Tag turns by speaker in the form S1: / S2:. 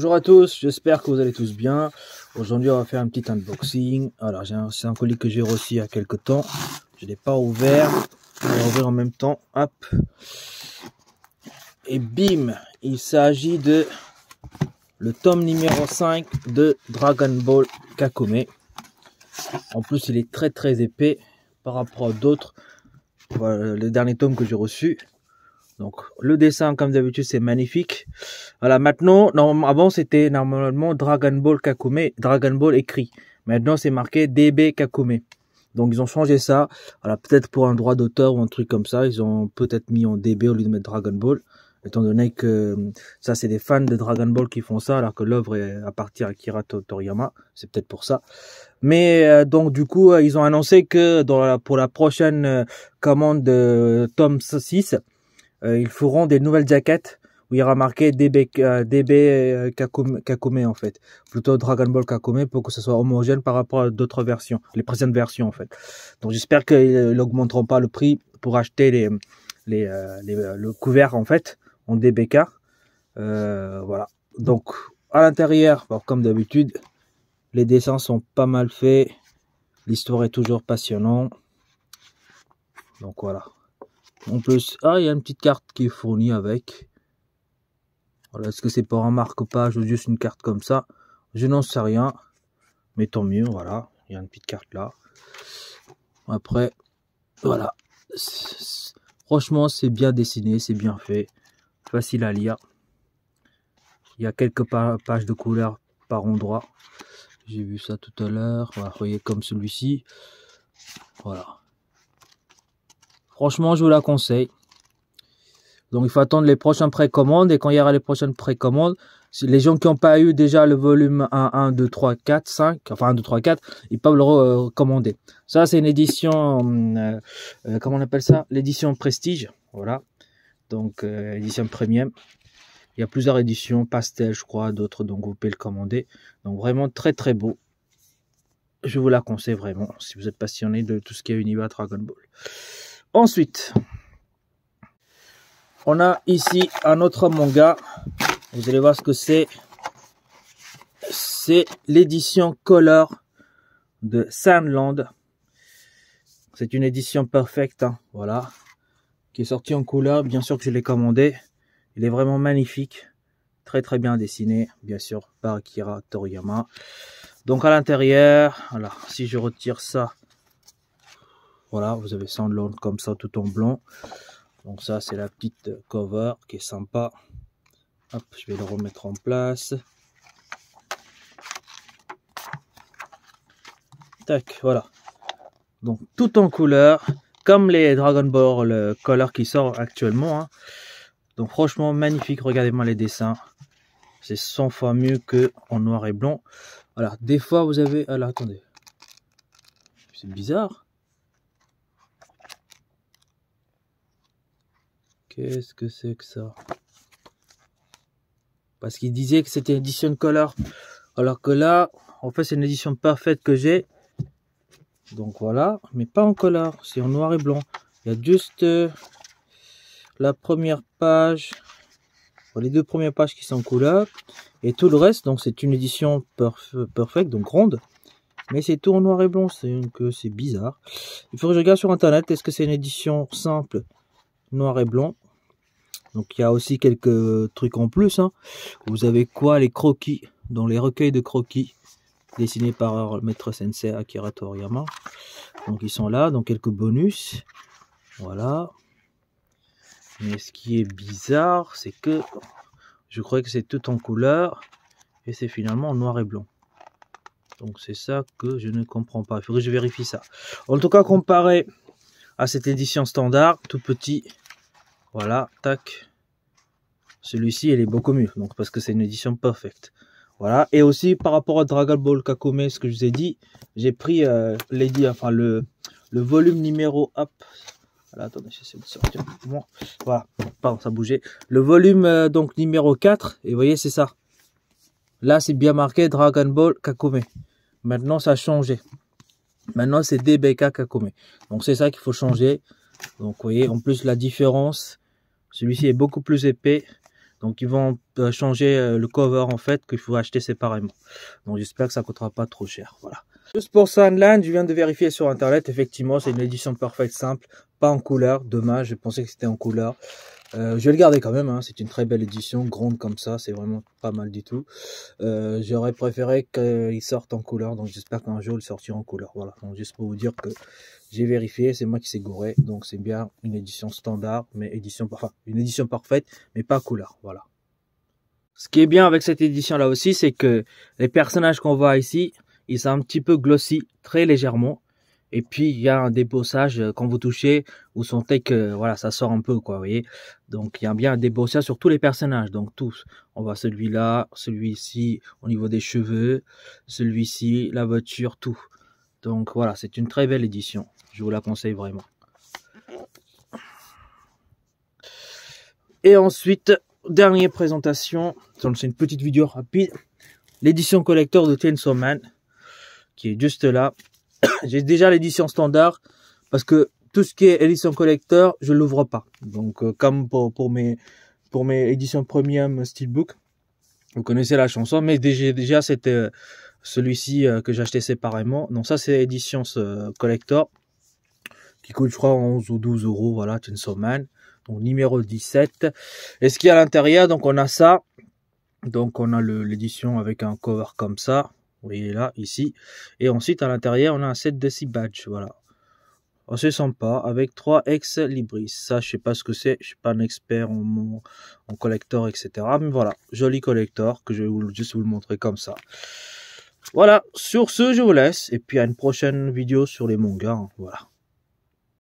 S1: Bonjour à tous, j'espère que vous allez tous bien. Aujourd'hui on va faire un petit unboxing. Alors c'est un colis que j'ai reçu il y a quelques temps. Je ne l'ai pas ouvert. On va ouvrir en même temps. Hop. Et bim, il s'agit de le tome numéro 5 de Dragon Ball Kakome. En plus il est très épais par rapport à d'autres. Voilà, les derniers tomes que j'ai reçus. Donc le dessin comme d'habitude c'est magnifique. Voilà, maintenant avant c'était normalement Dragon Ball Kakome, Dragon Ball écrit. Maintenant c'est marqué DB Kakome. Donc ils ont changé ça. Voilà, peut-être pour un droit d'auteur ou un truc comme ça, ils ont peut-être mis en DB au lieu de mettre Dragon Ball, étant donné que ça c'est des fans de Dragon Ball qui font ça alors que l'œuvre appartient à Akira Toriyama, c'est peut-être pour ça. Mais donc du coup ils ont annoncé que pour la prochaine commande de tome 6, ils feront des nouvelles jaquettes où il y aura marqué DB Kakome en fait, plutôt Dragon Ball Kakome, pour que ce soit homogène par rapport à d'autres versions, les précédentes versions en fait. Donc j'espère qu'ils n'augmenteront pas le prix pour acheter le couvert en fait en DBK. Voilà. Donc à l'intérieur, comme d'habitude, les dessins sont pas mal faits, l'histoire est toujours passionnante. Donc voilà. En plus, il y a une petite carte qui est fournie avec. Voilà, est-ce que c'est pour un marque-page ou juste une carte comme ça? Je n'en sais rien. Mais tant mieux, voilà. Il y a une petite carte là. Après, voilà. Franchement, c'est bien dessiné, c'est bien fait. Facile à lire. Il y a quelques pages de couleurs par endroit. J'ai vu ça tout à l'heure. Voilà, vous voyez comme celui-ci. Voilà. Franchement, je vous la conseille. Donc, il faut attendre les prochaines précommandes. Et quand il y aura les prochaines précommandes, si les gens qui n'ont pas eu déjà le volume 1, 2, 3, 4, 5, enfin 1, 2, 3, 4, ils peuvent le recommander. Ça, c'est une édition, comment on appelle ça? L'édition Prestige. Voilà. Donc, édition Premium. Il y a plusieurs éditions, pastel, je crois, d'autres. Donc, vous pouvez le commander. Donc, vraiment très beau. Je vous la conseille vraiment, si vous êtes passionné de tout ce qui est univers Dragon Ball. Ensuite, on a ici un autre manga. Vous allez voir ce que c'est. C'est l'édition Color de Sandland. C'est une édition perfecte, hein, voilà, qui est sortie en couleur. Bien sûr que je l'ai commandé. Il est vraiment magnifique, très bien dessiné, bien sûr par Akira Toriyama. Donc à l'intérieur, alors si je retire ça, voilà, vous avez Sandland comme ça tout en blanc. Donc ça c'est la petite cover qui est sympa. Hop, je vais le remettre en place. Tac, voilà. Donc tout en couleur, comme les Dragon Ball Color qui sort actuellement, hein. Donc franchement magnifique, regardez-moi les dessins. C'est 100 fois mieux que en noir et blanc. Voilà, des fois vous avez... Alors attendez. C'est bizarre. Qu'est-ce que c'est que ça? Parce qu'il disait que c'était une édition color. Alors que là, en fait, c'est une édition parfaite que j'ai. Donc voilà, mais pas en color. C'est en noir et blanc. Il y a juste la première page. Les deux premières pages qui sont en couleur. Et tout le reste, donc c'est une édition parfaite, donc ronde. Mais c'est tout en noir et blanc. C'est bizarre. Il faut que je regarde sur internet. Est-ce que c'est une édition simple noir et blanc? Donc il y a aussi quelques trucs en plus, hein. Vous avez quoi? Les croquis, dans les recueils de croquis dessinés par le maître sensei Akira Toriyama. Donc ils sont là, donc quelques bonus. Voilà. Mais ce qui est bizarre, c'est que je croyais que c'est tout en couleur et c'est finalement en noir et blanc. Donc c'est ça que je ne comprends pas. Il faudrait que je vérifie ça. En tout cas, comparé à cette édition standard, tout petit. Voilà, tac. Celui-ci, il est beaucoup mieux. Donc, parce que c'est une édition parfaite. Voilà. Et aussi, par rapport à Dragon Ball Kakome, ce que je vous ai dit, j'ai pris le volume numéro... Hop. Voilà, attendez, j'essaie de sortir. Bon, voilà. Pardon, ça bougeait. Le volume, donc, numéro 4. Et vous voyez, c'est ça. Là, c'est bien marqué Dragon Ball Kakome. Maintenant, ça a changé. Maintenant, c'est DBK Kakome. Donc, c'est ça qu'il faut changer. Donc, vous voyez, en plus, la différence... Celui-ci est beaucoup plus épais. Donc ils vont changer le cover en fait, qu'il faut acheter séparément. Donc j'espère que ça coûtera pas trop cher. Voilà. Juste pour Sandland, je viens de vérifier sur internet. Effectivement, c'est une édition parfaite simple, pas en couleur. Dommage, je pensais que c'était en couleur. Je vais le garder quand même, hein. C'est une très belle édition, grande comme ça, c'est vraiment pas mal du tout. J'aurais préféré qu'il sorte en couleur, donc j'espère qu'un jour il sortira en couleur. Voilà, donc juste pour vous dire que j'ai vérifié, c'est moi qui s'est gouré, donc c'est bien une édition standard, mais une édition parfaite, mais pas couleur. Voilà. Ce qui est bien avec cette édition là aussi, c'est que les personnages qu'on voit ici, ils sont un petit peu glossy, très légèrement. Et puis il y a un débossage quand vous touchez, vous sentez que voilà, ça sort un peu quoi, vous voyez. Donc il y a bien un débossage sur tous les personnages, donc tous. On voit celui-là, celui-ci au niveau des cheveux, celui-ci, la voiture, tout. Donc voilà, c'est une très belle édition. Je vous la conseille vraiment. Et ensuite, dernière présentation, c'est une petite vidéo rapide. L'édition collector de Chainsaw Man, qui est juste là. J'ai déjà l'édition standard parce que tout ce qui est édition collector, je l'ouvre pas. Donc comme pour mes éditions premium steelbook, vous connaissez la chanson, mais déjà c'était celui-ci que j'ai acheté séparément. Donc ça c'est édition collector qui coûte je crois 11 ou 12 euros. Voilà, Chainsaw Man. Donc numéro 17. Et ce qu'il y a à l'intérieur, donc on a ça. Donc on a l'édition avec un cover comme ça. Vous voyez là, ici. Et ensuite, à l'intérieur, on a un set de 6 badges. Voilà. C'est sympa. Avec 3 ex libris. Ça, je sais pas ce que c'est. Je suis pas un expert en collector, etc. Mais voilà. Joli collector que je vais juste vous le montrer comme ça. Voilà. Sur ce, je vous laisse. Et puis, à une prochaine vidéo sur les mangas. Voilà.